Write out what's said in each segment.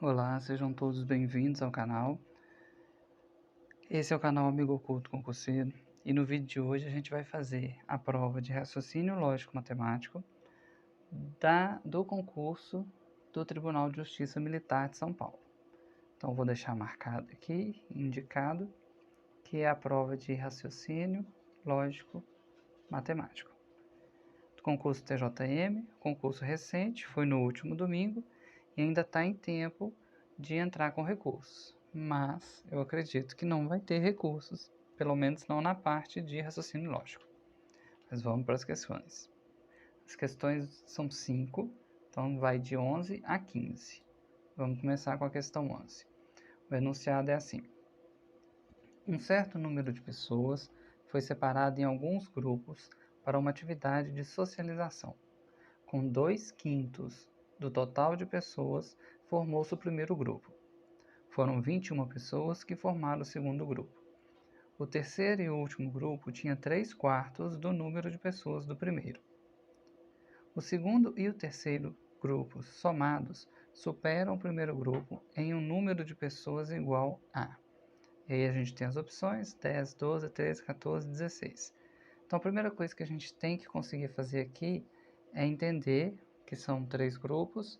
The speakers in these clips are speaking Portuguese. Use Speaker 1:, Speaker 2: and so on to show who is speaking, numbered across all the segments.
Speaker 1: Olá, sejam todos bem-vindos ao canal. Esse é o canal Amigo Oculto Concurseiro e no vídeo de hoje a gente vai fazer a prova de raciocínio lógico matemático do concurso do Tribunal de Justiça Militar de São Paulo. Então vou deixar marcado aqui, indicado, que é a prova de raciocínio lógico matemático. Do concurso TJM, concurso recente, foi no último domingo e ainda está em tempo de entrar com recursos, mas eu acredito que não vai ter recursos, pelo menos não na parte de raciocínio lógico. Mas vamos para as questões. As questões são 5, então vai de 11 a 15. Vamos começar com a questão 11. O enunciado é assim: um certo número de pessoas foi separado em alguns grupos para uma atividade de socialização. Com 2/5 do total de pessoas, formou-se o primeiro grupo. Foram 21 pessoas que formaram o segundo grupo. O terceiro e último grupo tinha 3/4 do número de pessoas do primeiro. O segundo e o terceiro grupos somados superam o primeiro grupo em um número de pessoas igual a... E aí a gente tem as opções: 10, 12, 13, 14, 16. Então a primeira coisa que a gente tem que conseguir fazer aqui é entender que são 3 grupos,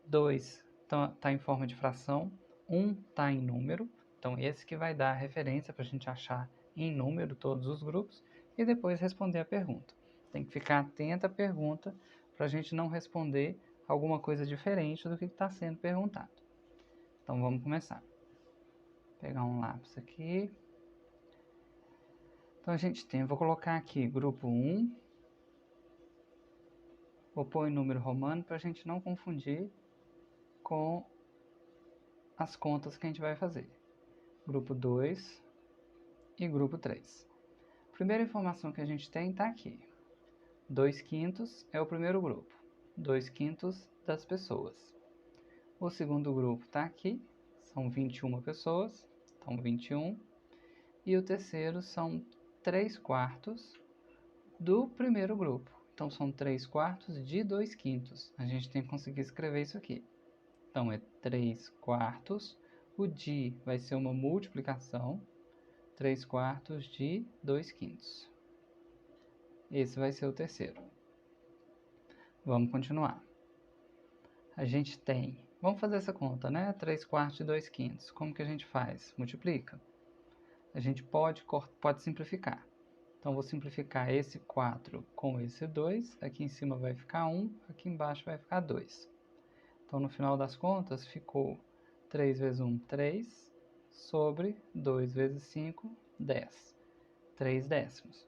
Speaker 1: 2 está em forma de fração, 1 está em número, então esse que vai dar a referência para a gente achar em número todos os grupos e depois responder a pergunta. Tem que ficar atento à pergunta para a gente não responder alguma coisa diferente do que está sendo perguntado. Então vamos começar. Vou pegar um lápis aqui. Então a gente tem, vou colocar aqui grupo 1, vou pôr em número romano para a gente não confundir com as contas que a gente vai fazer. Grupo 2 e grupo 3. A primeira informação que a gente tem está aqui. 2/5 é o primeiro grupo, 2/5 das pessoas. O segundo grupo está aqui, são 21 pessoas, então 21. E o terceiro são 3/4 do primeiro grupo, então são 3/4 de 2/5. A gente tem que conseguir escrever isso aqui. Então é 3/4, o de vai ser uma multiplicação, 3/4 de 2/5. Esse vai ser o terceiro. Vamos continuar. A gente tem... Vamos fazer essa conta, né? 3/4 de 2/5. Como que a gente faz? Multiplica. A gente pode simplificar. Então, vou simplificar esse 4 com esse 2. Aqui em cima vai ficar 1, aqui embaixo vai ficar 2. Então, no final das contas, ficou 3 vezes 1, 3, sobre 2 vezes 5, 10. 3 décimos.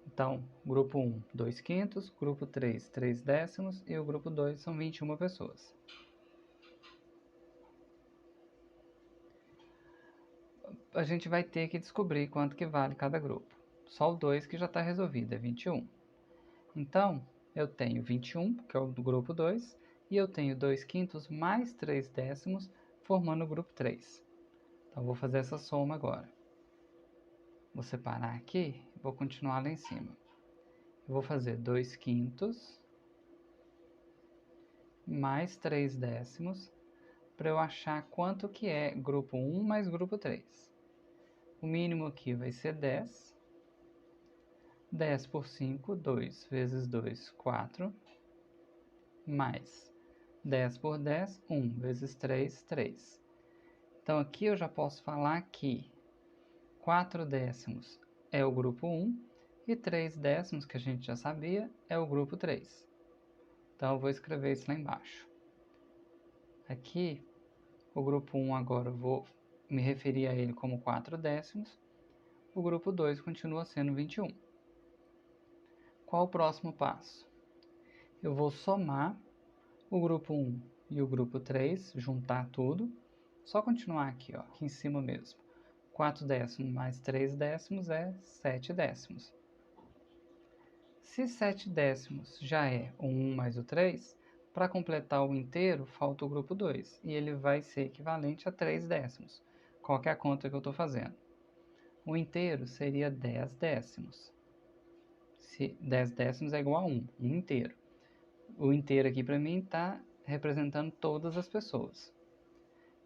Speaker 1: Então, grupo 1, 2/5, grupo 3, 3 décimos e o grupo 2 são 21 pessoas. A gente vai ter que descobrir quanto que vale cada grupo. Só o 2 que já está resolvido, é 21. Então, eu tenho 21, que é o do grupo 2, e eu tenho 2/5 mais 3 décimos, formando o grupo 3. Então, vou fazer essa soma agora. Vou separar aqui, vou continuar lá em cima. Eu vou fazer 2/5 mais 3 décimos para eu achar quanto que é grupo 1 mais grupo 3. O mínimo aqui vai ser 10. 10 por 5, 2 vezes 2, 4. Mais 10 por 10, 1 vezes 3, 3. Então aqui eu já posso falar que 4 décimos é o grupo 1 e 3 décimos, que a gente já sabia, é o grupo 3. Então eu vou escrever isso lá embaixo. Aqui, o grupo 1 agora eu vou me referir a ele como 4 décimos. O grupo 2 continua sendo 21. Qual o próximo passo? Eu vou somar o grupo 1 e o grupo 3, juntar tudo. Só continuar aqui, ó, aqui em cima mesmo. 4 décimos mais 3 décimos é 7 décimos. Se 7 décimos já é o 1 mais o 3, para completar o inteiro, falta o grupo 2. E ele vai ser equivalente a 3 décimos. Qual que é a conta que eu estou fazendo? O inteiro seria 10 décimos. 10 décimos é igual a 1, 1 inteiro. O inteiro aqui para mim está representando todas as pessoas.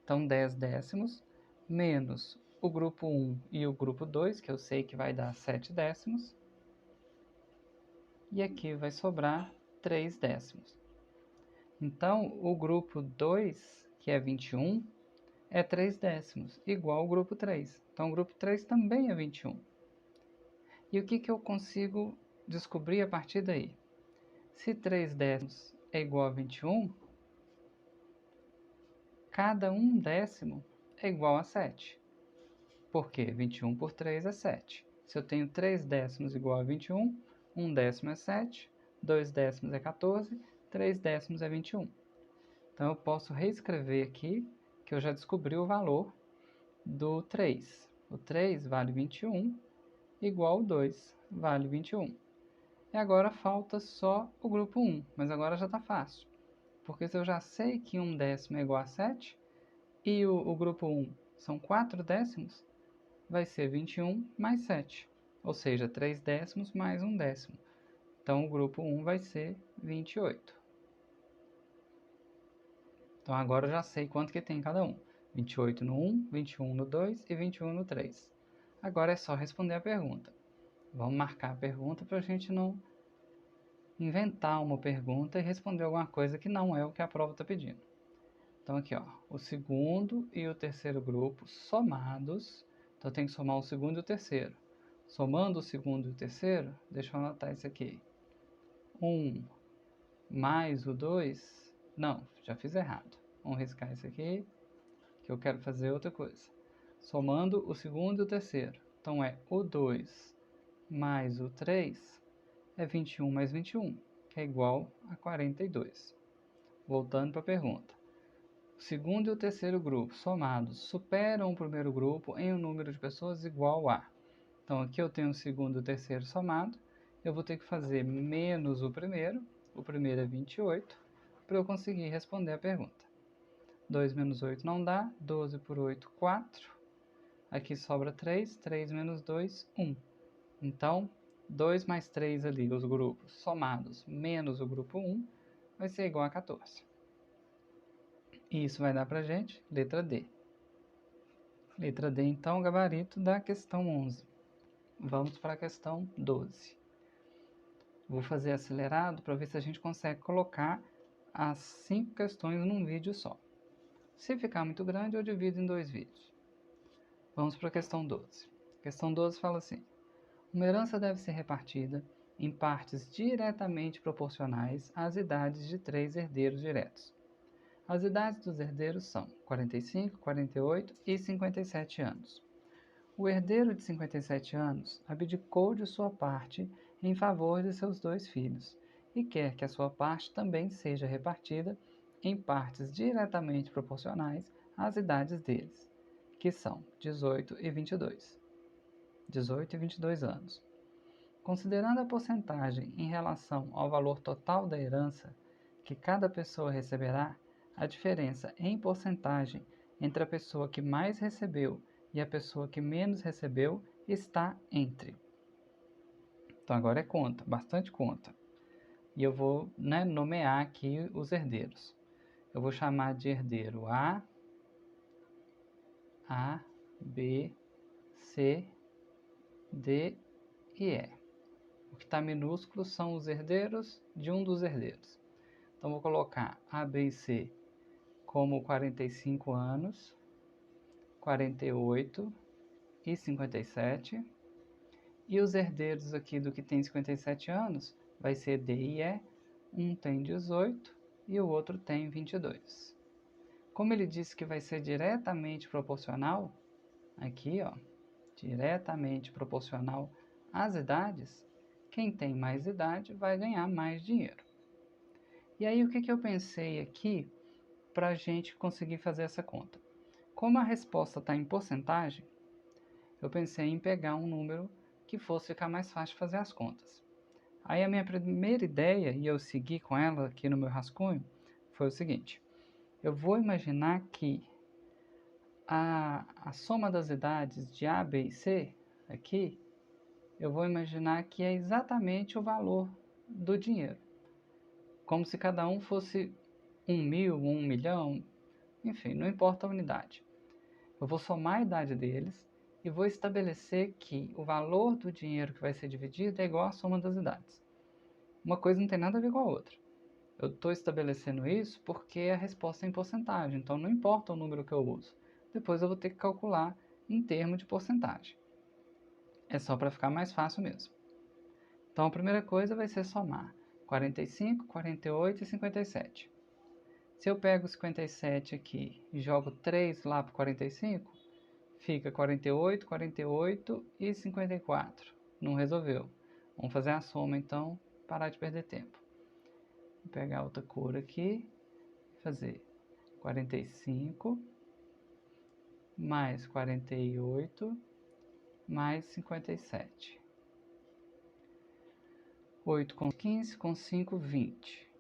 Speaker 1: Então, 10 décimos menos o grupo 1 e o grupo 2, que eu sei que vai dar 7 décimos. E aqui vai sobrar 3 décimos. Então, o grupo 2, que é 21, é 3 décimos, igual ao grupo 3. Então, o grupo 3 também é 21. E o que eu consigo descobrir a partir daí? Se 3 décimos é igual a 21, cada 1 décimo é igual a 7. Por quê? 21 por 3 é 7. Se eu tenho 3 décimos igual a 21, 1 décimo é 7, 2 décimos é 14, 3 décimos é 21. Então, eu posso reescrever aqui, que eu já descobri o valor do 3. O 3 vale 21, igual ao 2 vale 21. E agora falta só o grupo 1, mas agora já está fácil. Porque se eu já sei que 1 décimo é igual a 7, e o grupo 1 são 4 décimos, vai ser 21 mais 7. Ou seja, 3 décimos mais 1 décimo. Então, o grupo 1 vai ser 28. Então, agora eu já sei quanto que tem cada um. 28 no 1, 21 no 2 e 21 no 3. Agora é só responder a pergunta. Vamos marcar a pergunta para a gente não inventar uma pergunta e responder alguma coisa que não é o que a prova está pedindo. Então, aqui, ó, o segundo e o terceiro grupo somados. Então, eu tenho que somar o segundo e o terceiro. Somando o segundo e o terceiro, deixa eu anotar isso aqui. 1 mais o 2... Não, já fiz errado. Vamos riscar isso aqui, que eu quero fazer outra coisa. Somando o segundo e o terceiro. Então, é o 2 mais o 3 é 21 mais 21, que é igual a 42. Voltando para a pergunta. O segundo e o terceiro grupo somados superam o primeiro grupo em um número de pessoas igual a... Então, aqui eu tenho o segundo e o terceiro somado. Eu vou ter que fazer menos o primeiro é 28, para eu conseguir responder a pergunta. 2 menos 8 não dá, 12 por 8, 4. Aqui sobra 3, 3 menos 2, 1. Então, 2 mais 3 ali, os grupos somados, menos o grupo 1, vai ser igual a 14. E isso vai dar pra gente letra D. Letra D, então, gabarito da questão 11. Vamos para a questão 12. Vou fazer acelerado para ver se a gente consegue colocar as 5 questões num vídeo só. Se ficar muito grande, eu divido em 2 vídeos. Vamos para a questão 12. A questão 12 fala assim: uma herança deve ser repartida em partes diretamente proporcionais às idades de 3 herdeiros diretos. As idades dos herdeiros são 45, 48 e 57 anos. O herdeiro de 57 anos abdicou de sua parte em favor de seus 2 filhos e quer que a sua parte também seja repartida em partes diretamente proporcionais às idades deles, que são 18 e 22. 18 e 22 anos. Considerando a porcentagem em relação ao valor total da herança que cada pessoa receberá, a diferença em porcentagem entre a pessoa que mais recebeu e a pessoa que menos recebeu está entre. Então agora é conta, bastante conta. E eu vou nomear aqui os herdeiros. Eu vou chamar de herdeiro A, B, C, D e E. O que está minúsculo são os herdeiros de um dos herdeiros. Então vou colocar A, B e C como 45 anos, 48 e 57. E os herdeiros aqui do que tem 57 anos vai ser D e E. Um tem 18 e o outro tem 22. Como ele disse que vai ser diretamente proporcional, aqui ó, diretamente proporcional às idades, quem tem mais idade vai ganhar mais dinheiro. E aí o que eu pensei aqui para a gente conseguir fazer essa conta? Como a resposta está em porcentagem, eu pensei em pegar um número que fosse ficar mais fácil de fazer as contas. Aí a minha primeira ideia, e eu segui com ela aqui no meu rascunho, foi o seguinte: eu vou imaginar que a soma das idades de A, B e C, aqui, eu vou imaginar que é exatamente o valor do dinheiro. Como se cada um fosse 1.000, 1 milhão, enfim, não importa a unidade. Eu vou somar a idade deles e vou estabelecer que o valor do dinheiro que vai ser dividido é igual à soma das idades. Uma coisa não tem nada a ver com a outra. Eu estou estabelecendo isso porque a resposta é em porcentagem, então não importa o número que eu uso. Depois eu vou ter que calcular em termos de porcentagem. É só para ficar mais fácil mesmo. Então a primeira coisa vai ser somar 45, 48 e 57. Se eu pego 57 aqui e jogo 3 lá para 45, fica 48, 48 e 54. Não resolveu. Vamos fazer a soma então, parar de perder tempo. Vou pegar outra cor aqui, fazer 45 mais 48 mais 57. 8 com 15, com 5, 20.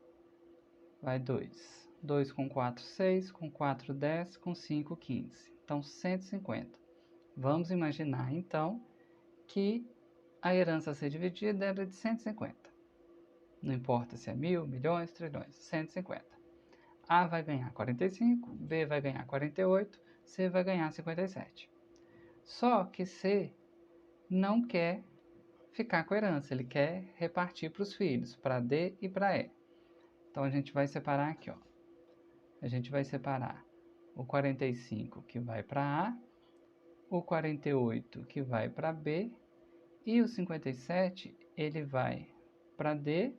Speaker 1: Vai 2. 2 com 4, 6, com 4, 10, com 5, 15. Então, 150. Vamos imaginar, então, que a herança a ser dividida era de 150. Não importa se é 1.000, milhões, trilhões, 150. A vai ganhar 45, B vai ganhar 48, C vai ganhar 57. Só que C não quer ficar com a herança, ele quer repartir para os filhos, para D e para E. Então a gente vai separar aqui, ó. A gente vai separar o 45 que vai para A, o 48 que vai para B e o 57 ele vai para D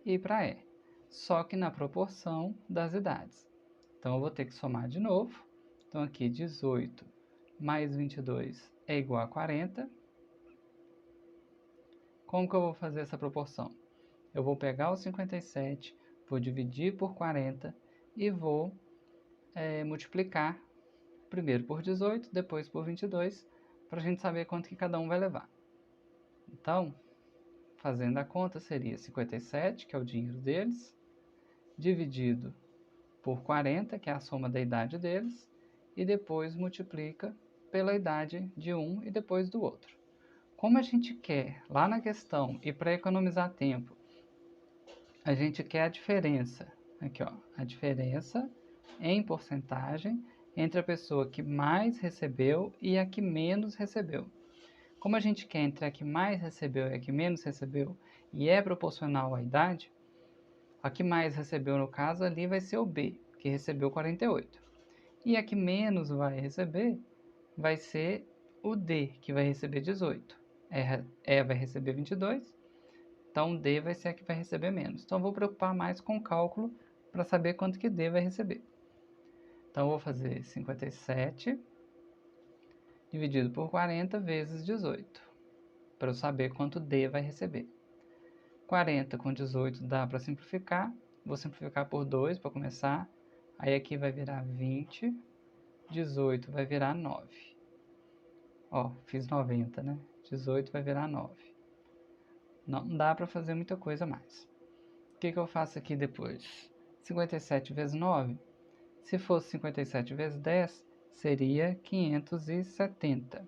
Speaker 1: e para E, só que na proporção das idades. Então eu vou ter que somar de novo. Então aqui 18 mais 22 é igual a 40. Como que eu vou fazer essa proporção? Eu vou pegar o 57, vou dividir por 40 e vou multiplicar primeiro por 18, depois por 22, para a gente saber quanto que cada um vai levar. Então, fazendo a conta, seria 57, que é o dinheiro deles, dividido por 40, que é a soma da idade deles, e depois multiplica pela idade de um e depois do outro. Como a gente quer, lá na questão, e para economizar tempo, a gente quer a diferença, aqui ó, a diferença em porcentagem entre a pessoa que mais recebeu e a que menos recebeu. Como a gente quer entre a que mais recebeu e a que menos recebeu, e é proporcional à idade, a que mais recebeu no caso ali vai ser o B, que recebeu 48. E a que menos vai receber vai ser o D, que vai receber 18. E vai receber 22, então D vai ser a que vai receber menos. Então eu vou preocupar mais com o cálculo para saber quanto que D vai receber. Então eu vou fazer 57 dividido por 40 vezes 18, para eu saber quanto D vai receber. 40 com 18 dá para simplificar. Vou simplificar por 2 para começar. Aí aqui vai virar 20. 18 vai virar 9. Ó, fiz 90, né? 18 vai virar 9. Não dá para fazer muita coisa mais. O que eu faço aqui depois? 57 vezes 9. Se fosse 57 vezes 10, seria 570.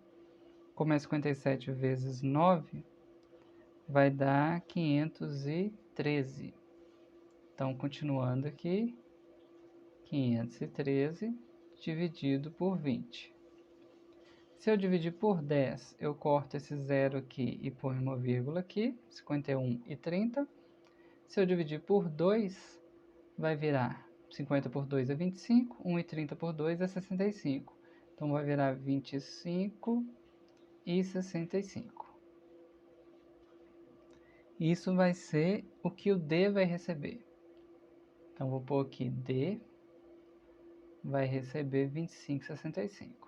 Speaker 1: Como é 57 vezes 9, vai dar 513. Então, continuando aqui, 513 dividido por 20. Se eu dividir por 10, eu corto esse zero aqui e ponho uma vírgula aqui, 51 e 30. Se eu dividir por 2, vai virar 50 por 2 é 25, 1 e 30 por 2 é 65. Então, vai virar 25 e 65. Isso vai ser o que o D vai receber. Então, vou pôr aqui D vai receber 25,65.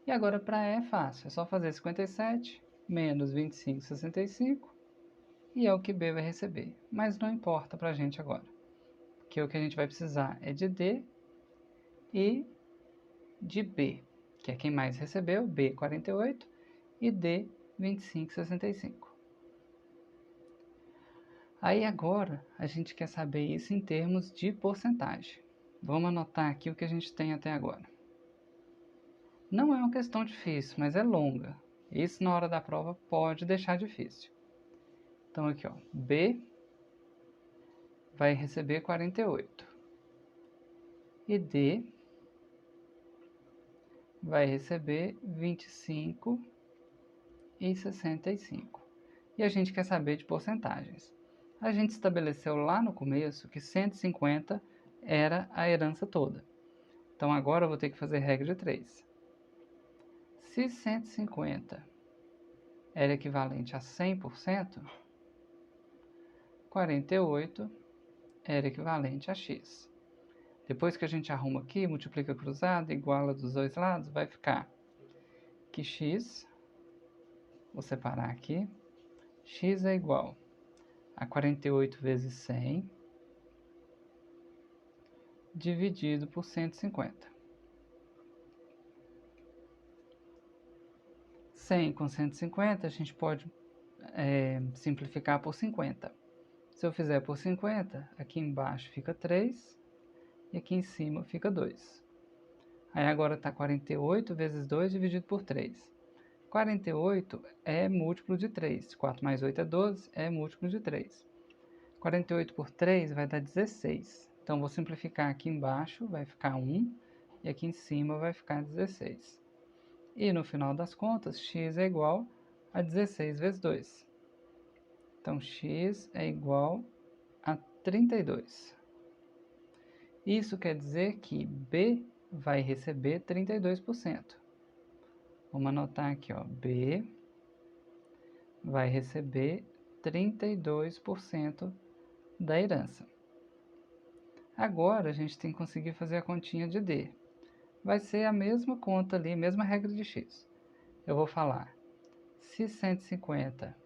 Speaker 1: E agora para E é fácil, é só fazer 57 menos 25,65 e é o que B vai receber. Mas não importa para a gente agora, porque o que a gente vai precisar é de D e de B, que é quem mais recebeu, B 48 e D 25,65. Aí agora a gente quer saber isso em termos de porcentagem. Vamos anotar aqui o que a gente tem até agora. Não é uma questão difícil, mas é longa. Isso na hora da prova pode deixar difícil. Então aqui ó, B vai receber 48. E D vai receber 25,65. E a gente quer saber de porcentagens. A gente estabeleceu lá no começo que 150 era a herança toda. Então agora eu vou ter que fazer regra de 3. Se 150 era equivalente a 100%, 48 era equivalente a x. Depois que a gente arruma aqui, multiplica cruzado, iguala dos dois lados, vai ficar que x, vou separar aqui, x é igual a 48 vezes 100 dividido por 150. 100 com 150 a gente pode simplificar por 50. Se eu fizer por 50, aqui embaixo fica 3 e aqui em cima fica 2. Aí agora está 48 vezes 2 dividido por 3. 48 é múltiplo de 3. 4 mais 8 é 12, é múltiplo de 3. 48 por 3 vai dar 16. Então, vou simplificar aqui embaixo, vai ficar 1, e aqui em cima vai ficar 16. E no final das contas, x é igual a 16 vezes 2. Então, x é igual a 32. Isso quer dizer que B vai receber 32%. Vamos anotar aqui, ó, B vai receber 32% da herança. Agora, a gente tem que conseguir fazer a continha de D. Vai ser a mesma conta ali, mesma regra de x. Eu vou falar, se 150,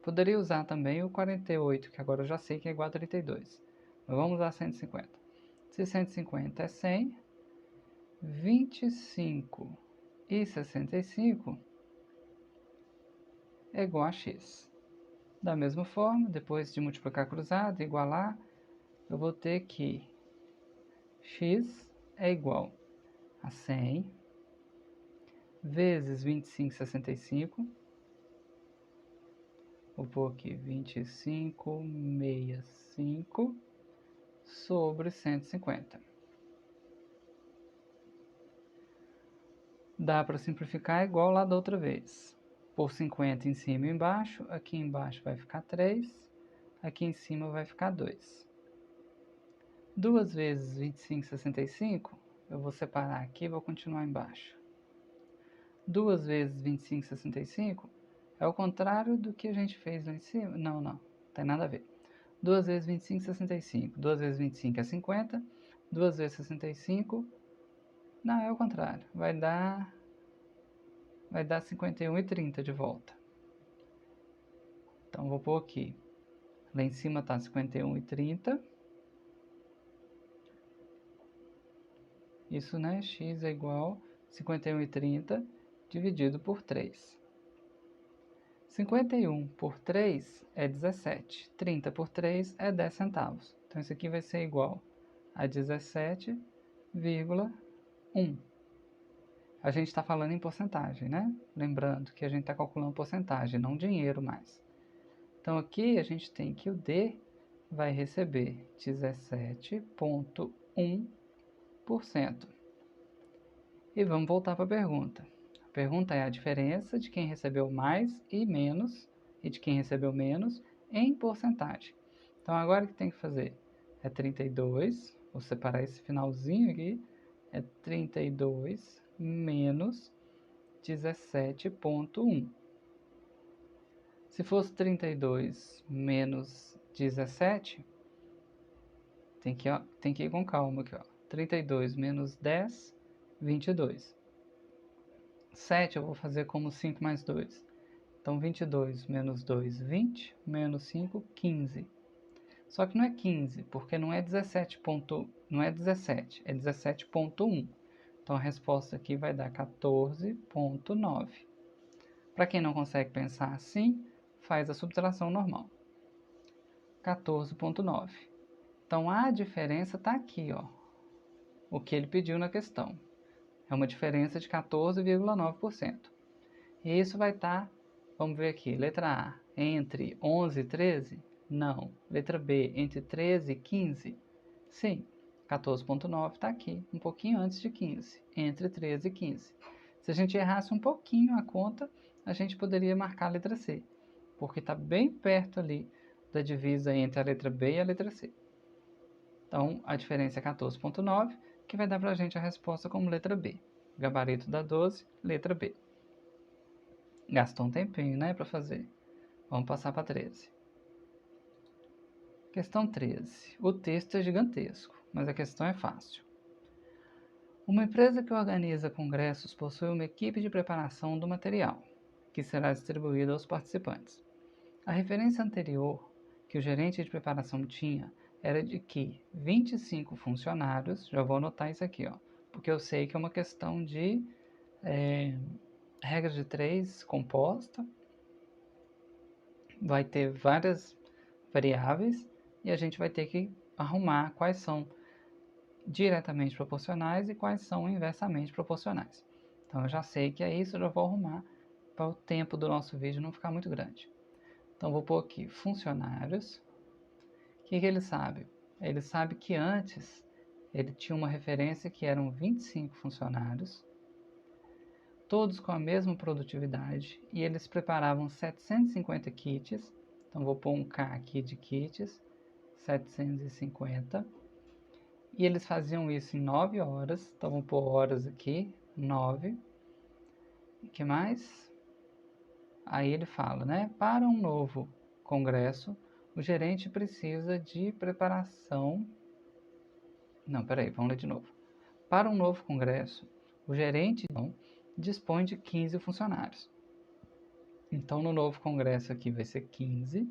Speaker 1: poderia usar também o 48, que agora eu já sei que é igual a 32. Mas vamos usar 150. Se 150 é 100, 25,65 é igual a x. Da mesma forma, depois de multiplicar cruzado e igualar, eu vou ter que x é igual a 100 vezes 25,65. Vou pôr aqui 25,65 sobre 150. Dá para simplificar igual lá da outra vez. Por 50 em cima e embaixo, aqui embaixo vai ficar 3, aqui em cima vai ficar 2. 2 vezes 25,65, eu vou separar aqui e vou continuar embaixo. 2 vezes 25,65 é o contrário do que a gente fez lá em cima. Não tem nada a ver. 2 vezes 25,65. 2 vezes 25 é 50. 2 vezes 65... Não, é o contrário. Vai dar 51,30 de volta. Então, vou pôr aqui. Lá em cima está 51,30. Isso, né? X é igual a 51,30 dividido por 3. 51 por 3 é 17. 30 por 3 é 10 centavos. Então, isso aqui vai ser igual a 17,1. A gente está falando em porcentagem, né? Lembrando que a gente está calculando porcentagem, não dinheiro mais. Então, aqui a gente tem que o D vai receber 17,1%. E vamos voltar para a pergunta. A pergunta é a diferença de quem recebeu mais e menos, e de quem recebeu menos, em porcentagem. Então, agora o que tem que fazer? É 32, vou separar esse finalzinho aqui, é 32 menos 17,1. Se fosse 32 menos 17, tem que ir com calma aqui, ó. 32 menos 10, 22. 7 eu vou fazer como 5 mais 2. Então, 22 menos 2, 20, menos 5, 15. Só que não é 15, porque não é 17, não é 17, é 17,1. Então, a resposta aqui vai dar 14,9. Para quem não consegue pensar assim, faz a subtração normal. 14,9. Então, a diferença está aqui, ó. O que ele pediu na questão. É uma diferença de 14,9%. E isso vai estar, vamos ver aqui, letra A, entre 11 e 13, Não. Letra B, entre 13 e 15? Sim. 14,9 está aqui, um pouquinho antes de 15, entre 13 e 15. Se a gente errasse um pouquinho a conta, a gente poderia marcar a letra C, porque está bem perto ali da divisa entre a letra B e a letra C. Então, a diferença é 14,9, que vai dar para a gente a resposta como letra B. Gabarito da 12, letra B. Gastou um tempinho, né, para fazer. Vamos passar para 13. Questão 13. O texto é gigantesco, mas a questão é fácil. Uma empresa que organiza congressos possui uma equipe de preparação do material, que será distribuído aos participantes. A referência anterior que o gerente de preparação tinha era de que 25 funcionários, já vou anotar isso aqui, ó, porque eu sei que é uma questão de regra de 3 composta, vai ter várias variáveis e a gente vai ter que arrumar quais são diretamente proporcionais e quais são inversamente proporcionais. Então eu já sei que é isso, eu já vou arrumar para o tempo do nosso vídeo não ficar muito grande. Então vou pôr aqui funcionários. O que ele sabe? Ele sabe que antes ele tinha uma referência que eram 25 funcionários, todos com a mesma produtividade, e eles preparavam 750 kits. Então vou pôr um K aqui de kits, 750. E eles faziam isso em 9 horas. Então vou pôr horas aqui, 9. O que mais? Aí ele fala, né? Para um novo congresso, o gerente precisa de preparação. Não, peraí, vamos ler de novo. Para um novo congresso, o gerente então, dispõe de 15 funcionários. Então, no novo congresso aqui vai ser 15.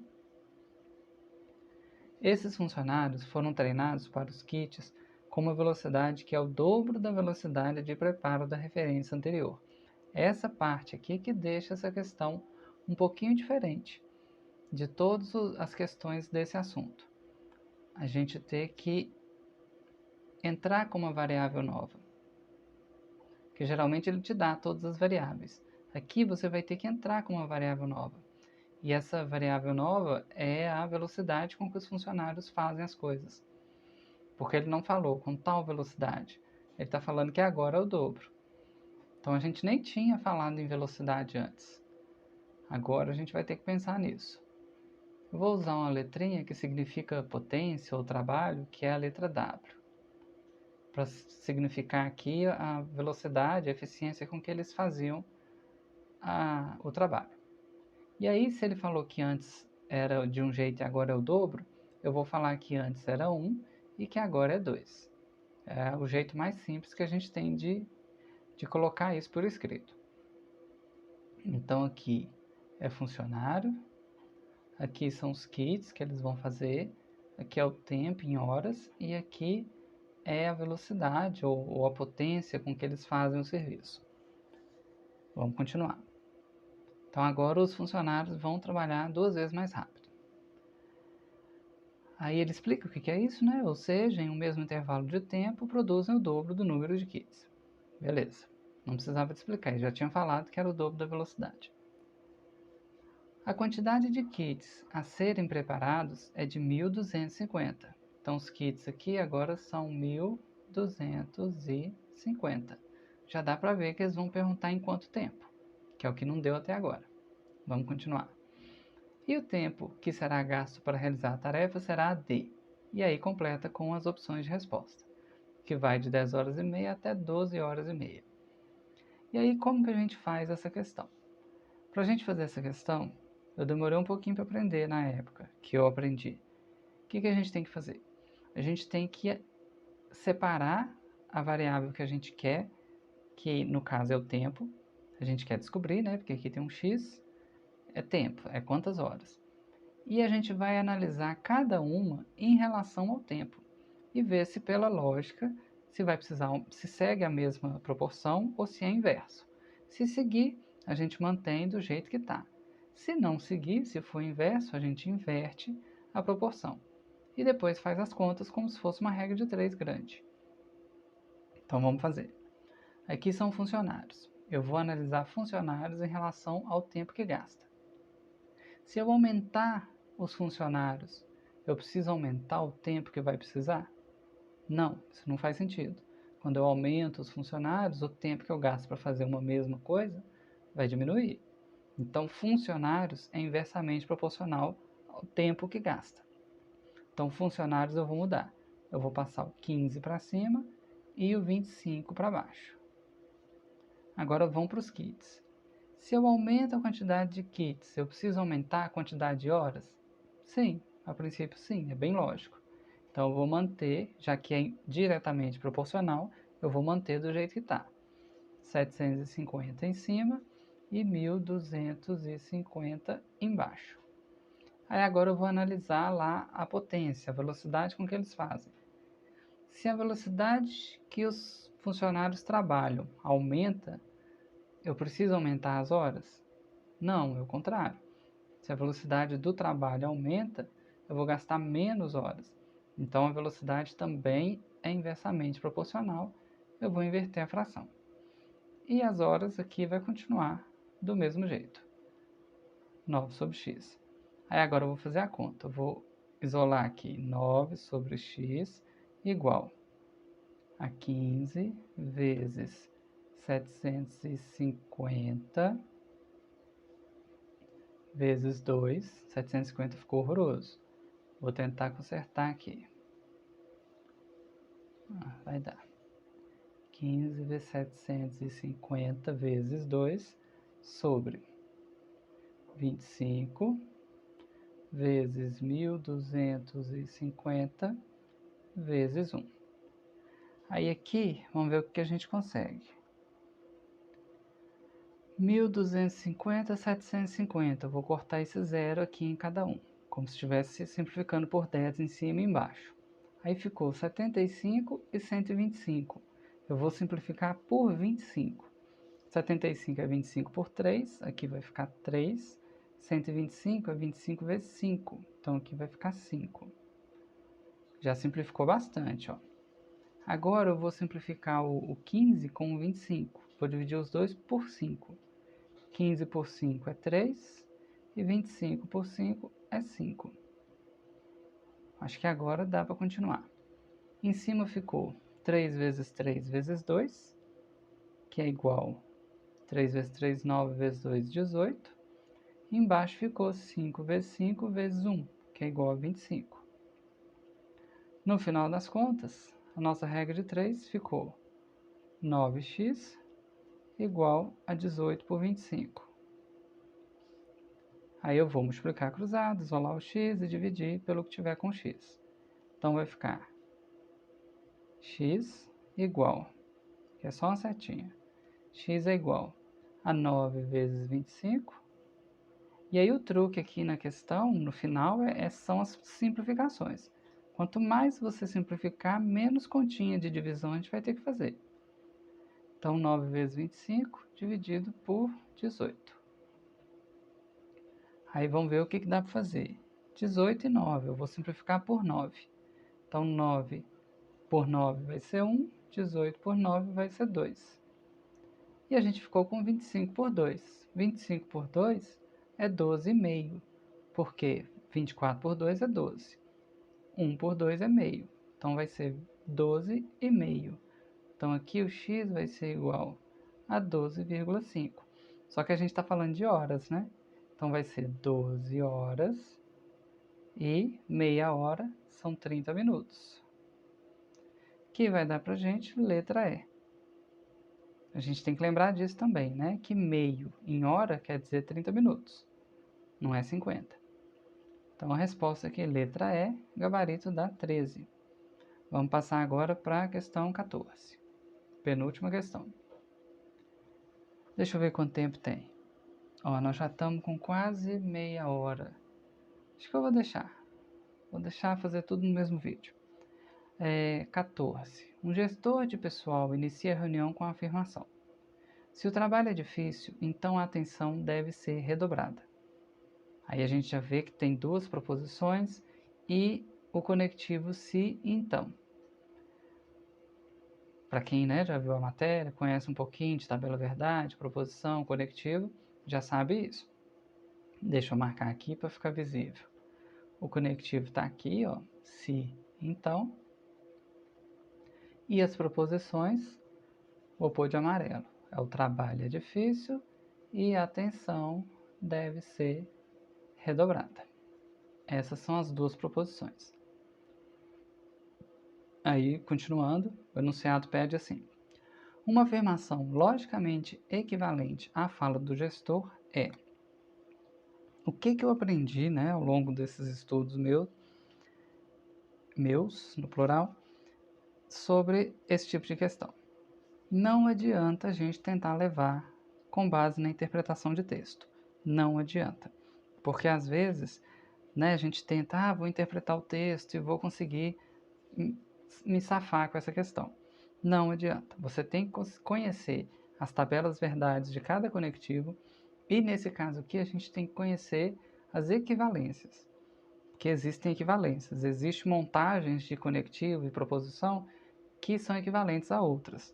Speaker 1: Esses funcionários foram treinados para os kits com uma velocidade que é o dobro da velocidade de preparo da referência anterior. Essa parte aqui que deixa essa questão um pouquinho diferente de todas as questões desse assunto. A gente ter que entrar com uma variável nova, que geralmente ele te dá todas as variáveis. Aqui você vai ter que entrar com uma variável nova. E essa variável nova é a velocidade com que os funcionários fazem as coisas. Porque ele não falou com tal velocidade. Ele está falando que agora é o dobro. Então a gente nem tinha falado em velocidade antes. Agora a gente vai ter que pensar nisso. Eu vou usar uma letrinha que significa potência ou trabalho, que é a letra W. Para significar aqui a velocidade, a eficiência com que eles faziam o trabalho. E aí, se ele falou que antes era de um jeito e agora é o dobro, eu vou falar que antes era 1 e que agora é 2. É o jeito mais simples que a gente tem de colocar isso por escrito. Então aqui é funcionário, aqui são os kits que eles vão fazer, aqui é o tempo em horas e aqui é a velocidade ou a potência com que eles fazem o serviço. Vamos continuar. Então agora os funcionários vão trabalhar 2 vezes mais rápido. Aí ele explica o que é isso, né? Ou seja, em um mesmo intervalo de tempo, produzem o dobro do número de kits. Beleza. Não precisava te explicar, eu já tinha falado que era o dobro da velocidade. A quantidade de kits a serem preparados é de 1.250. Então os kits aqui agora são 1.250. Já dá para ver que eles vão perguntar em quanto tempo, que é o que não deu até agora. Vamos continuar. E o tempo que será gasto para realizar a tarefa será D. E aí completa com as opções de resposta, que vai de 10 horas e meia até 12 horas e meia. E aí como que a gente faz essa questão? Para a gente fazer essa questão, eu demorei um pouquinho para aprender na época que eu aprendi. O que a gente tem que fazer? A gente tem que separar a variável que a gente quer, que no caso é o tempo. A gente quer descobrir, né? Porque aqui tem um x, é tempo, é quantas horas. E a gente vai analisar cada uma em relação ao tempo e ver se pela lógica se vai precisar, se segue a mesma proporção ou se é inverso. Se seguir, a gente mantém do jeito que está. Se não seguir, se for inverso, a gente inverte a proporção. E depois faz as contas como se fosse uma regra de 3 grande. Então vamos fazer. Aqui são funcionários. Eu vou analisar funcionários em relação ao tempo que gasta. Se eu aumentar os funcionários, eu preciso aumentar o tempo que vai precisar? Não, isso não faz sentido. Quando eu aumento os funcionários, o tempo que eu gasto para fazer uma mesma coisa vai diminuir. Então, funcionários é inversamente proporcional ao tempo que gasta. Então, funcionários eu vou mudar. Eu vou passar o 15 para cima e o 25 para baixo. Agora vamos para os kits. Se eu aumento a quantidade de kits, eu preciso aumentar a quantidade de horas? Sim, a princípio sim, é bem lógico. Então eu vou manter, já que é diretamente proporcional, eu vou manter do jeito que está. 750 em cima e 1250 embaixo. Aí agora eu vou analisar lá a potência, a velocidade com que eles fazem. Se a velocidade que os funcionários trabalham aumenta, eu preciso aumentar as horas? Não, é o contrário. Se a velocidade do trabalho aumenta, eu vou gastar menos horas. Então a velocidade também é inversamente proporcional, eu vou inverter a fração. E as horas aqui vai continuar do mesmo jeito. 9 sobre x. Aí agora eu vou fazer a conta. Eu vou isolar aqui 9 sobre x igual a 15 vezes 750 vezes 2. 750 ficou horroroso. Vou tentar consertar aqui. Vai dar 15 vezes 750 vezes 2 sobre 25 vezes 1250 vezes 1. Aí aqui, vamos ver o que a gente consegue. 1250, 750. Eu vou cortar esse zero aqui em cada um, como se estivesse simplificando por 10 em cima e embaixo. Aí ficou 75 e 125. Eu vou simplificar por 25. 75 é 25 por 3, aqui vai ficar 3. 125 é 25 vezes 5, então aqui vai ficar 5. Já simplificou bastante, ó. Agora eu vou simplificar o 15 com o 25. Vou dividir os dois por 5. 15 por 5 é 3 e 25 por 5 é 5. Acho que agora dá para continuar. Em cima ficou 3 vezes 3 vezes 2, que é igual 3 vezes 3, 9 vezes 2, 18. E embaixo ficou 5 vezes 5 vezes 1, que é igual a 25. No final das contas, a nossa regra de 3 ficou 9x igual a 18 por 25. Aí eu vou multiplicar cruzado, isolar o x e dividir pelo que tiver com x. Então vai ficar x igual, que é só uma setinha, x é igual a 9 vezes 25. E aí o truque aqui na questão, no final, são as simplificações. Quanto mais você simplificar, menos continha de divisão a gente vai ter que fazer. Então 9 vezes 25 dividido por 18. Aí vamos ver o que dá para fazer. 18 e 9, eu vou simplificar por 9. Então 9 por 9 vai ser 1, 18 por 9 vai ser 2. E a gente ficou com 25 por 2. 25 por 2 é 12,5, porque 24 por 2 é 12. 1 por 2 é meio, então vai ser 12,5. Então aqui o x vai ser igual a 12,5. Só que a gente está falando de horas, né? Então vai ser 12 horas e meia hora são 30 minutos. Que vai dar pra gente letra E. A gente tem que lembrar disso também, né? Que meio em hora quer dizer 30 minutos, não é 50. Então a resposta aqui, letra E, gabarito dá 13. Vamos passar agora para a questão 14. Penúltima questão. Deixa eu ver quanto tempo tem. Ó, nós já estamos com quase meia hora. Acho que eu vou deixar. Vou deixar fazer tudo no mesmo vídeo. 14. Um gestor de pessoal inicia a reunião com a afirmação: se o trabalho é difícil, então a atenção deve ser redobrada. Aí a gente já vê que tem duas proposições e o conectivo se e então. Para quem já viu a matéria, conhece um pouquinho de tabela verdade, proposição, conectivo, já sabe isso. Deixa eu marcar aqui para ficar visível. O conectivo está aqui, ó, se, então. E as proposições, vou pôr de amarelo. O trabalho é difícil e a atenção deve ser redobrada. Essas são as duas proposições. Aí, continuando, o enunciado pede assim: uma afirmação logicamente equivalente à fala do gestor é. O que eu aprendi, né, ao longo desses estudos meus, no plural, sobre esse tipo de questão? Não adianta a gente tentar levar com base na interpretação de texto. Não adianta. Porque às vezes, né, a gente tenta, vou interpretar o texto e vou conseguir me safar com essa questão. Não adianta. Você tem que conhecer as tabelas verdades de cada conectivo e, nesse caso aqui, a gente tem que conhecer as equivalências. Porque existem equivalências. Existem montagens de conectivo e proposição que são equivalentes a outras.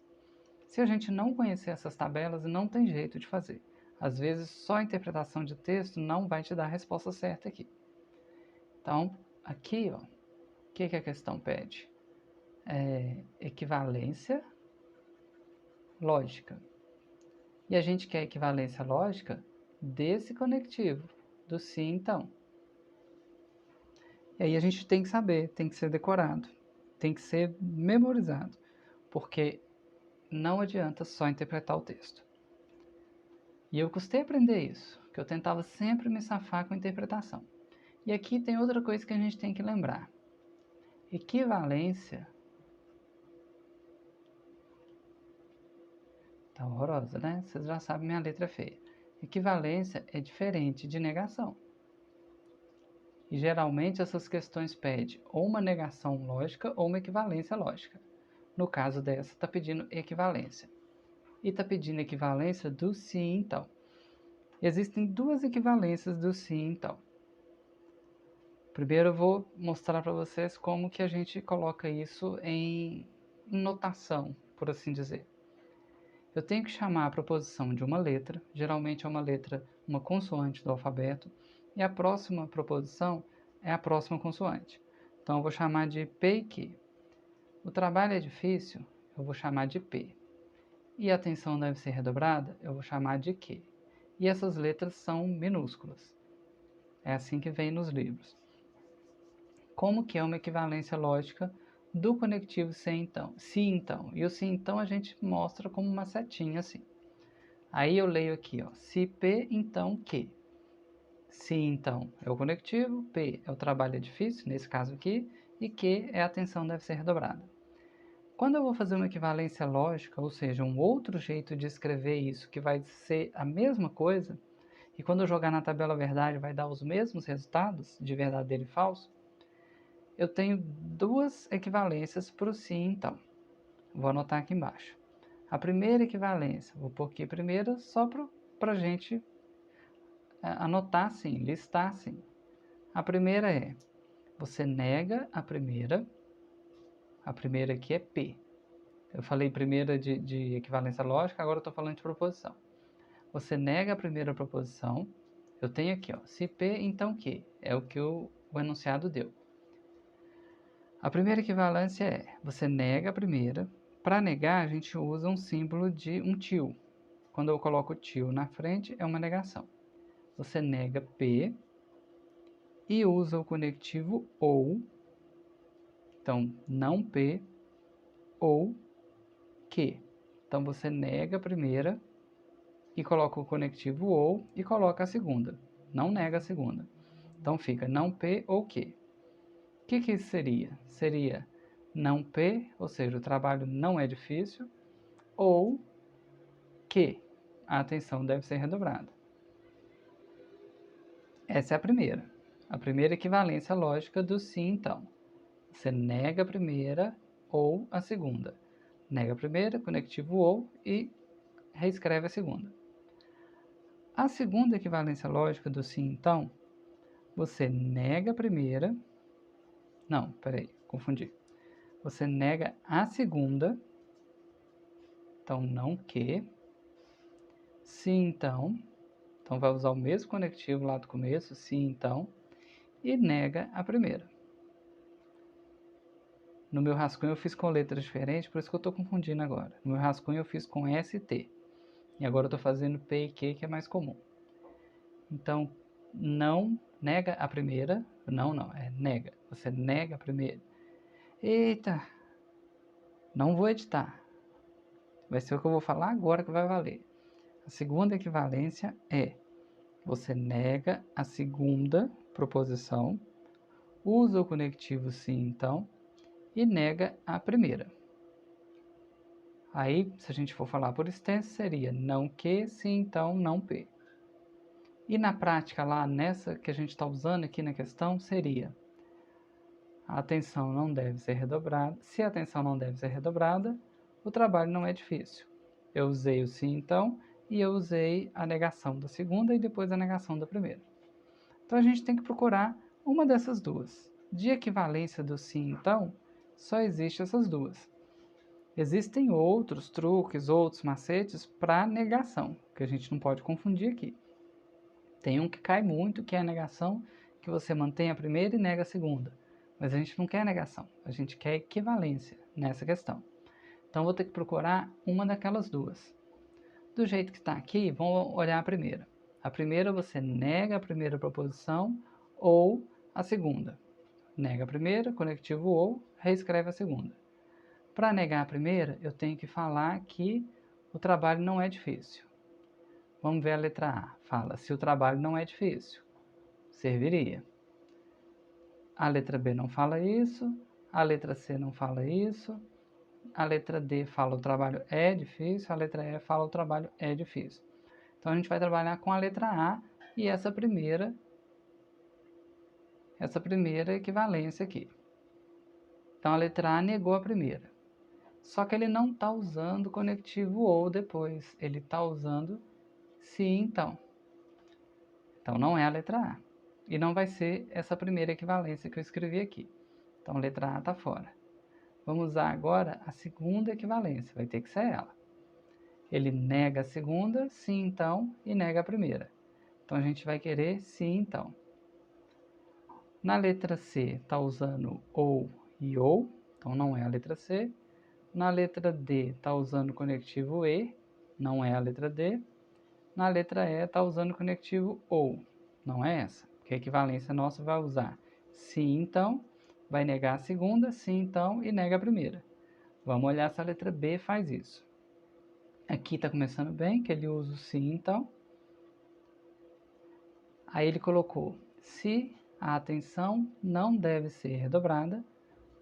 Speaker 1: Se a gente não conhecer essas tabelas, não tem jeito de fazer. Às vezes, só a interpretação de texto não vai te dar a resposta certa aqui. Então, aqui, ó, o que a questão pede? Equivalência lógica. E a gente quer equivalência lógica desse conectivo, do se então. E aí a gente tem que saber, tem que ser decorado, tem que ser memorizado, porque não adianta só interpretar o texto. E eu custei aprender isso, que eu tentava sempre me safar com a interpretação. E aqui tem outra coisa que a gente tem que lembrar. Equivalência tá horrorosa, né? Vocês já sabem, minha letra é feia. Equivalência é diferente de negação. E geralmente essas questões pedem ou uma negação lógica ou uma equivalência lógica. No caso dessa, está pedindo equivalência. E está pedindo equivalência do sim então. Existem duas equivalências do sim então. Primeiro eu vou mostrar para vocês como que a gente coloca isso em notação, por assim dizer. Eu tenho que chamar a proposição de uma letra, geralmente é uma letra, uma consoante do alfabeto, e a próxima proposição é a próxima consoante. Então eu vou chamar de P e Q. O trabalho é difícil, eu vou chamar de P. E a atenção deve ser redobrada, eu vou chamar de Q. E essas letras são minúsculas. É assim que vem nos livros. Como que é uma equivalência lógica do conectivo se então? Se então. E o se então a gente mostra como uma setinha assim. Aí eu leio aqui, ó, se P, então Q. Se então é o conectivo, P é o trabalho é difícil, nesse caso aqui, e Q é a atenção deve ser redobrada. Quando eu vou fazer uma equivalência lógica, ou seja, um outro jeito de escrever isso que vai ser a mesma coisa, e quando eu jogar na tabela verdade vai dar os mesmos resultados de verdadeiro e falso, eu tenho duas equivalências para o se então. Vou anotar aqui embaixo. A primeira equivalência, vou pôr aqui primeiro só para a gente anotar assim, listar assim. A primeira é, você nega a primeira aqui é P. Eu falei primeira de equivalência lógica, agora eu estou falando de proposição. Você nega a primeira proposição, eu tenho aqui, ó, se P, então Q, é o que o enunciado deu. A primeira equivalência é, você nega a primeira. Para negar, a gente usa um símbolo de um til. Quando eu coloco o til na frente, é uma negação. Você nega P e usa o conectivo ou. Então, não P ou Q. Então, você nega a primeira e coloca o conectivo ou e coloca a segunda. Não nega a segunda. Então, fica não P ou Q. O que isso seria? Seria não P, ou seja, o trabalho não é difícil, ou que a atenção deve ser redobrada. Essa é a primeira equivalência lógica do sim então. Você nega a primeira ou a segunda. Nega a primeira, conectivo ou e reescreve a segunda. A segunda equivalência lógica do sim então, você nega a primeira. Não, peraí, confundi. Você nega a segunda, então não que. Se então vai usar o mesmo conectivo lá do começo, se então, e nega a primeira. No meu rascunho eu fiz com letras diferentes, por isso que eu estou confundindo agora. No meu rascunho eu fiz com S e T. E agora eu estou fazendo P e Q, que é mais comum. Então, não nega a primeira. Não, é nega. Você nega a primeira. Eita! Não vou editar. Vai ser o que eu vou falar agora que vai valer. A segunda equivalência é: você nega a segunda proposição, usa o conectivo sim, então, e nega a primeira. Aí, se a gente for falar por extenso, seria não que, sim, então, não p. E na prática lá, nessa que a gente está usando aqui na questão, seria: a atenção não deve ser redobrada. Se a atenção não deve ser redobrada, o trabalho não é difícil. Eu usei o sim, então, e eu usei a negação da segunda e depois a negação da primeira. Então a gente tem que procurar uma dessas duas. De equivalência do sim, então, só existe essas duas. Existem outros truques, outros macetes para negação, que a gente não pode confundir aqui. Tem um que cai muito, que é a negação, que você mantém a primeira e nega a segunda. Mas a gente não quer negação, a gente quer equivalência nessa questão. Então vou ter que procurar uma daquelas duas. Do jeito que está aqui, vamos olhar a primeira. A primeira você nega a primeira proposição ou a segunda. Nega a primeira, conectivo ou, reescreve a segunda. Para negar a primeira, eu tenho que falar que o trabalho não é difícil. Vamos ver a letra A. Fala, se o trabalho não é difícil, serviria. A letra B não fala isso, a letra C não fala isso, a letra D fala o trabalho é difícil, a letra E fala o trabalho é difícil. Então a gente vai trabalhar com a letra A e essa primeira equivalência aqui. Então a letra A negou a primeira. Só que ele não está usando o conectivo ou depois, ele está usando se então. Então não é a letra A. E não vai ser essa primeira equivalência que eu escrevi aqui. Então a letra A está fora. Vamos usar agora a segunda equivalência, vai ter que ser ela. Ele nega a segunda, sim então, e nega a primeira. Então a gente vai querer sim então. Na letra C está usando ou e ou, então não é a letra C. Na letra D está usando o conectivo e, não é a letra D. Na letra E está usando o conectivo ou, não é essa, porque a equivalência nossa vai usar sim então, vai negar a segunda, sim então e nega a primeira. Vamos olhar se a letra B faz isso. Aqui está começando bem, que ele usa o sim então. Aí ele colocou, se a atenção não deve ser redobrada,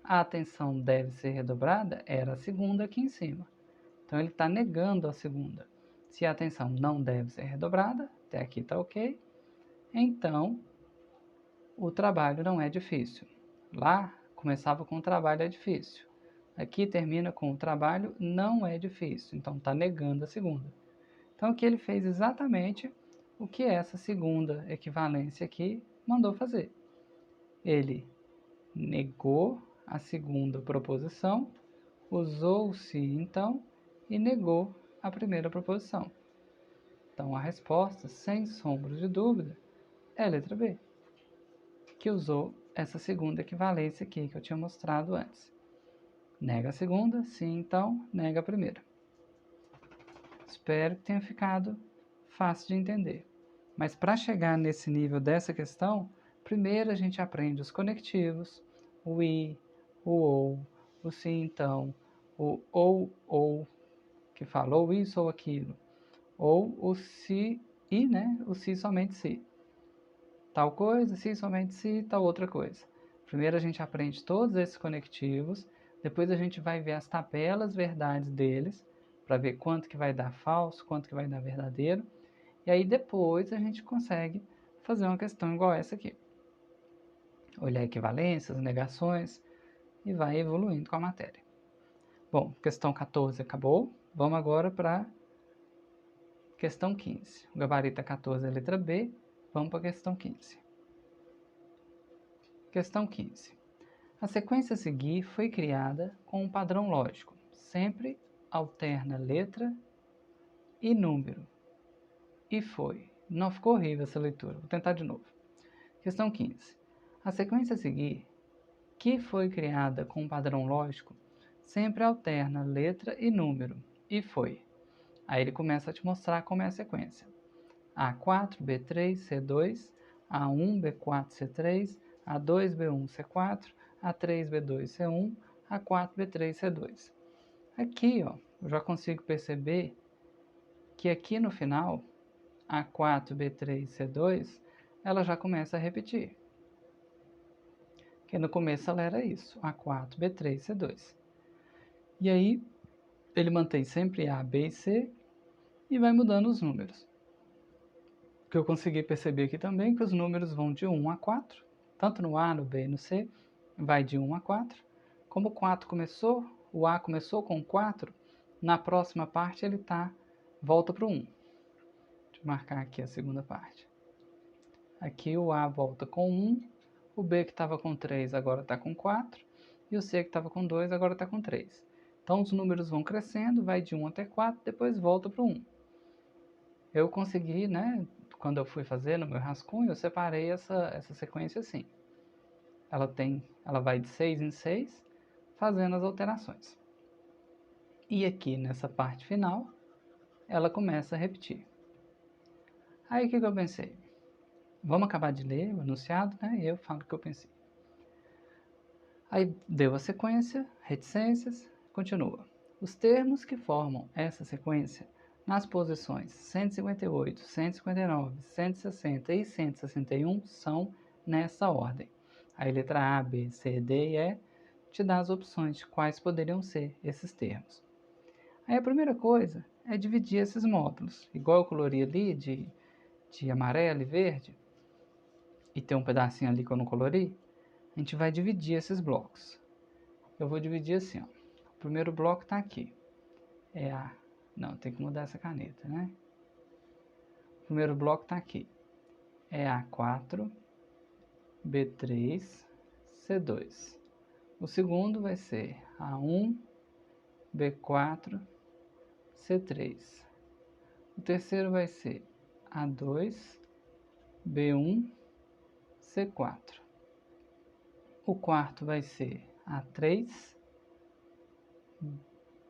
Speaker 1: a atenção deve ser redobrada era a segunda aqui em cima. Então ele está negando a segunda. Se a atenção não deve ser redobrada, até aqui está ok, então o trabalho não é difícil. Lá começava com o trabalho é difícil. Aqui termina com o trabalho não é difícil, então está negando a segunda. Então aqui ele fez exatamente o que essa segunda equivalência aqui mandou fazer. Ele negou a segunda proposição, usou o se então e negou a primeira proposição. Então a resposta, sem sombra de dúvida, é a letra B, que usou essa segunda equivalência aqui que eu tinha mostrado antes. Nega a segunda, sim então, nega a primeira. Espero que tenha ficado fácil de entender. Mas para chegar nesse nível dessa questão, primeiro a gente aprende os conectivos, o i, o ou, o sim então, o ou, que fala ou isso ou aquilo, ou o se e, né, o se somente se. Tal coisa, se somente se, tal outra coisa. Primeiro a gente aprende todos esses conectivos, depois a gente vai ver as tabelas verdades deles, para ver quanto que vai dar falso, quanto que vai dar verdadeiro, e aí depois a gente consegue fazer uma questão igual essa aqui. Olhar equivalências, negações, e vai evoluindo com a matéria. Bom, questão 14 acabou, vamos agora para questão 15. O gabarito é 14 é a letra B, vamos para a questão 15. Questão 15. A sequência a seguir foi criada com um padrão lógico. Sempre alterna letra e número. E foi. Não ficou horrível essa leitura. Vou tentar de novo. Questão 15. A sequência a seguir, que foi criada com um padrão lógico, sempre alterna letra e número, e foi. Aí ele começa a te mostrar como é a sequência. A4, B3, C2, A1, B4, C3, A2, B1, C4, A3, B2, C1, A4, B3, C2. Aqui, ó, eu já consigo perceber que aqui no final, A4, B3, C2, ela já começa a repetir. Que no começo ela era isso, A4, B3, C2. E aí, ele mantém sempre A, B e C e vai mudando os números. O que eu consegui perceber aqui também é que os números vão de 1 a 4, tanto no A, no B e no C, vai de 1 a 4. Como o 4 começou, o A começou com 4, na próxima parte ele volta para o 1. Deixa eu marcar aqui a segunda parte. Aqui o A volta com 1, o B que estava com 3 agora está com 4, e o C que estava com 2 agora está com 3. Então os números vão crescendo, vai de 1 até 4, depois volta para o 1. Eu consegui, né, quando eu fui fazer no meu rascunho, eu separei essa sequência assim. Ela vai de 6 em 6, fazendo as alterações. E aqui nessa parte final, ela começa a repetir. Aí o que eu pensei? Vamos acabar de ler o enunciado, né, e eu falo o que eu pensei. Aí deu a sequência, reticências, continua. Os termos que formam essa sequência nas posições 158, 159, 160 e 161 são nessa ordem. Aí letra A, B, C, D e E te dá as opções de quais poderiam ser esses termos. Aí a primeira coisa é dividir esses módulos, igual eu colori ali de amarelo e verde, e tem um pedacinho ali que eu não colori, a gente vai dividir esses blocos. Eu vou dividir assim, ó. O primeiro bloco está aqui. Não, tem que mudar essa caneta, né? O primeiro bloco está aqui. É A4, B3, C2. O segundo vai ser A1, B4, C3. O terceiro vai ser A2, B1, C4. O quarto vai ser A3,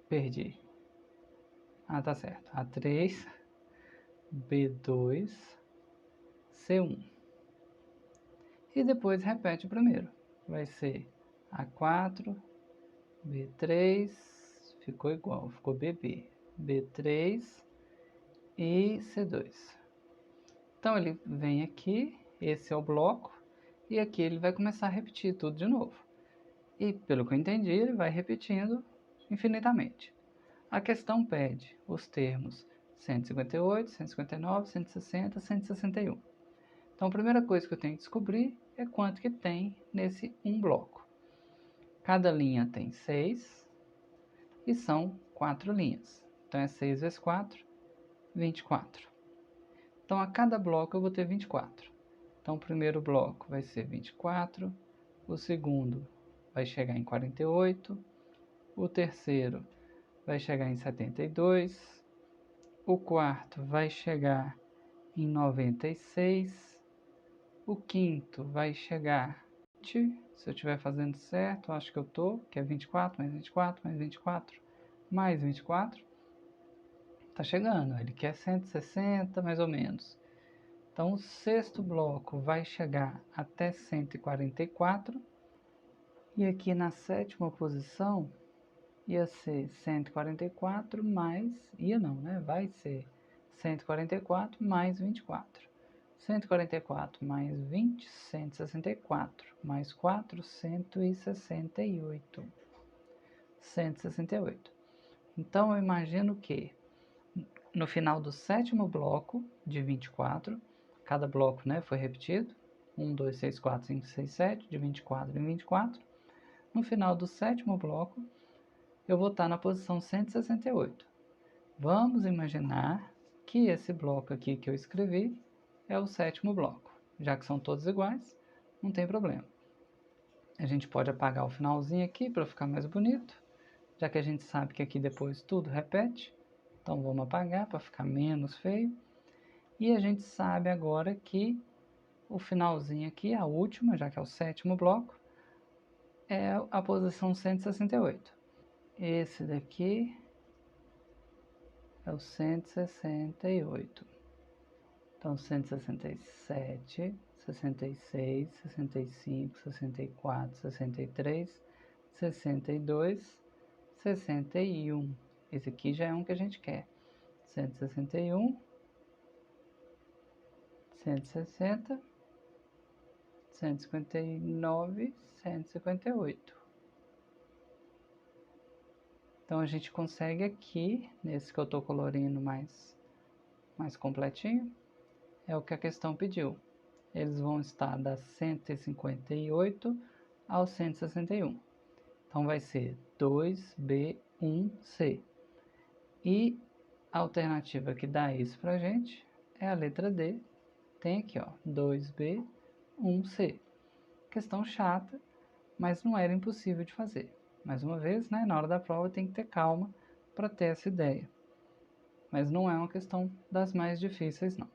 Speaker 1: perdi. Tá certo. A3, B2, C1. E depois repete o primeiro. Vai ser A4, B3, ficou igual, ficou BB. B3 e C2. Então ele vem aqui, esse é o bloco, e aqui ele vai começar a repetir tudo de novo. E pelo que eu entendi, ele vai repetindo infinitamente. A questão pede os termos 158, 159, 160, 161. Então a primeira coisa que eu tenho que descobrir é quanto que tem nesse um bloco. Cada linha tem 6 e são 4 linhas. Então é 6 vezes 4, 24. Então a cada bloco eu vou ter 24. Então o primeiro bloco vai ser 24, o segundo vai chegar em 48, o terceiro vai chegar em 72, o quarto vai chegar em 96, o quinto vai chegar, se eu estiver fazendo certo, acho que eu estou, que é 24 mais 24 mais 24 mais 24, está chegando, ele quer 160 mais ou menos. Então o sexto bloco vai chegar até 144, e aqui na sétima posição ia ser 144 mais, ia não, né? Vai ser 144 mais 24. 144 mais 20, 164, mais 4, 168. 168. Então eu imagino que no final do sétimo bloco de 24, cada bloco, né, foi repetido, 1, 2, 3, 4, 5, 6, 7, de 24 em 24. No final do sétimo bloco, eu vou estar na posição 168. Vamos imaginar que esse bloco aqui que eu escrevi é o sétimo bloco. Já que são todos iguais, não tem problema. A gente pode apagar o finalzinho aqui para ficar mais bonito, já que a gente sabe que aqui depois tudo repete. Então vamos apagar para ficar menos feio. E a gente sabe agora que o finalzinho aqui, a última, já que é o 7º bloco, é a posição 168. Esse daqui é o 168. Então, 167, 66, 65, 64, 63, 62, 61. Esse aqui já é um que a gente quer. 161, 160, 159, 158. Então, a gente consegue aqui, nesse que eu estou colorindo mais completinho, é o que a questão pediu. Eles vão estar das 158 ao 161. Então, vai ser 2B1C. E a alternativa que dá isso pra gente é a letra D. Tem aqui, ó, 2B1C. Questão chata, mas não era impossível de fazer. Mais uma vez, né, na hora da prova tem que ter calma para ter essa ideia. Mas não é uma questão das mais difíceis, não.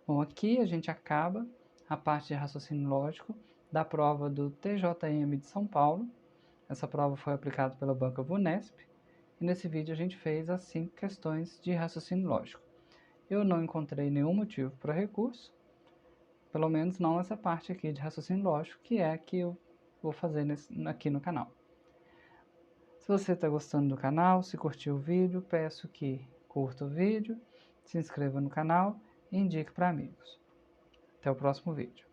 Speaker 1: Bom, aqui a gente acaba a parte de raciocínio lógico da prova do TJM de São Paulo. Essa prova foi aplicada pela banca VUNESP. E nesse vídeo a gente fez as 5 questões de raciocínio lógico. Eu não encontrei nenhum motivo para recurso, pelo menos não essa parte aqui de raciocínio lógico, que é a que eu vou fazer aqui no canal. Se você está gostando do canal, se curtiu o vídeo, peço que curta o vídeo, se inscreva no canal e indique para amigos. Até o próximo vídeo.